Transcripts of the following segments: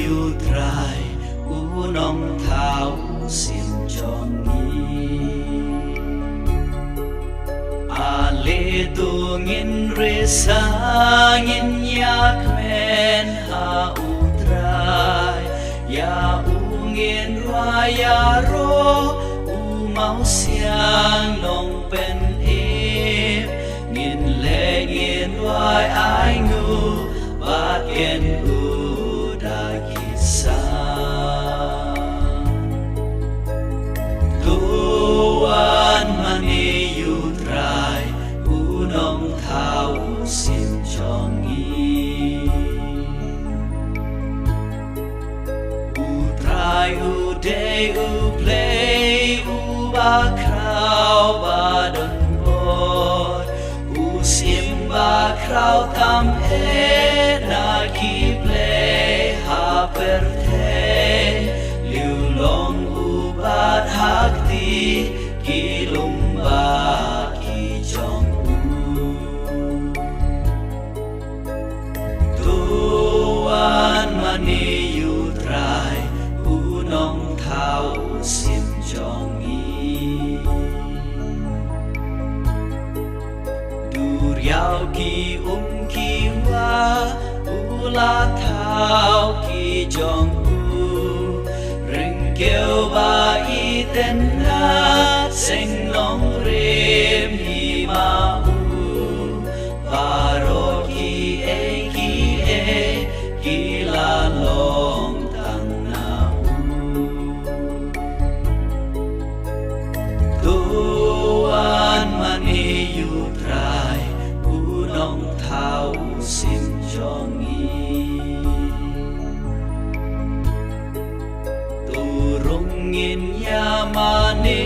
yêu trai u nong thao sim chong ni a le tu ngin re sa ngin yak men ha u trai ya u ngin ra ya ro u mau siang nong pen em ngin le ngin wai ai ngu ba ken u da kisa tuan mani yu trai u nong thao sim chong i u trai u day u play u ba krau ba don bot u sim ba krau tam e na ki play ha per the liu long u ba hak ti ki lum ba ki chong u tuan mani yu trai u nong thao sim chong i dur yao ki ki wa u la thao ki chong u ring kêu ba i tên na sing long rem hi ma u ba ro ki ki la long tang na u tuan mani yu trai u nong thao sim chong i tu rung ngin ya ma ne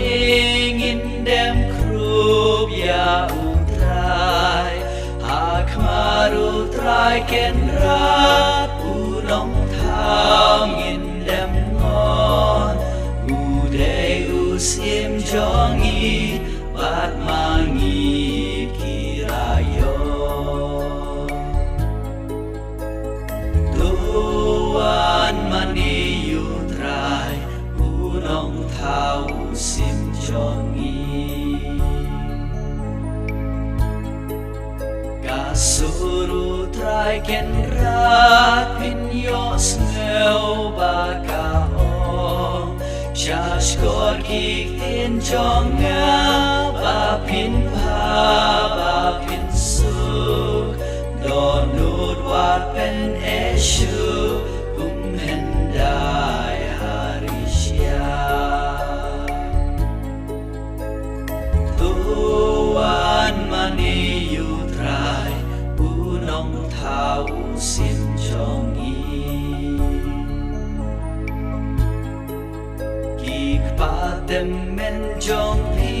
ngin dem krup ya u trai ha khmaru trai ken rat u nong thao ngin dem ngon u de u sim chong i bat mangi kirayo tuan mani yu trai u nong thao sim chong i ka suru trai ken rat pin yo sneo ba ka ong shash kor ki tin chong nga ba pin pa ba pin su don nut wat pen eshu hendai harisya tuan mani yu trai u nong thao sim chong i ki pa tem men jong pi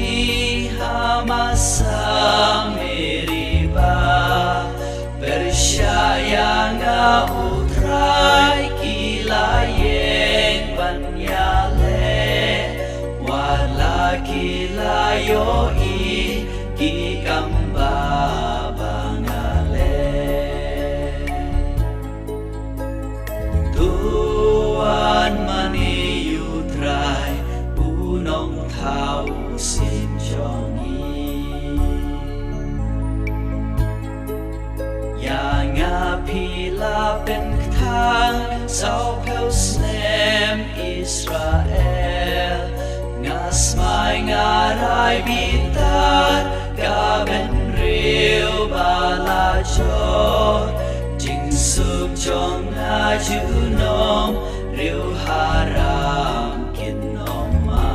ha ma sa meri ba pershaya nga u trai la yeng ban ya le wa la ki la yo i ki kam ba ba nga le tuan mani yu trai u nong thao sim chong i ya nga pi la pen thang sao phêu xem Israel nga smai nga rai bitar ka ben riu ba la chot jing suk chong nga ju nom riu haram kin oma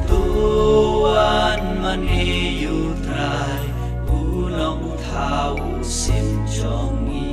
tuan mani yu trai u nong thao sim chong i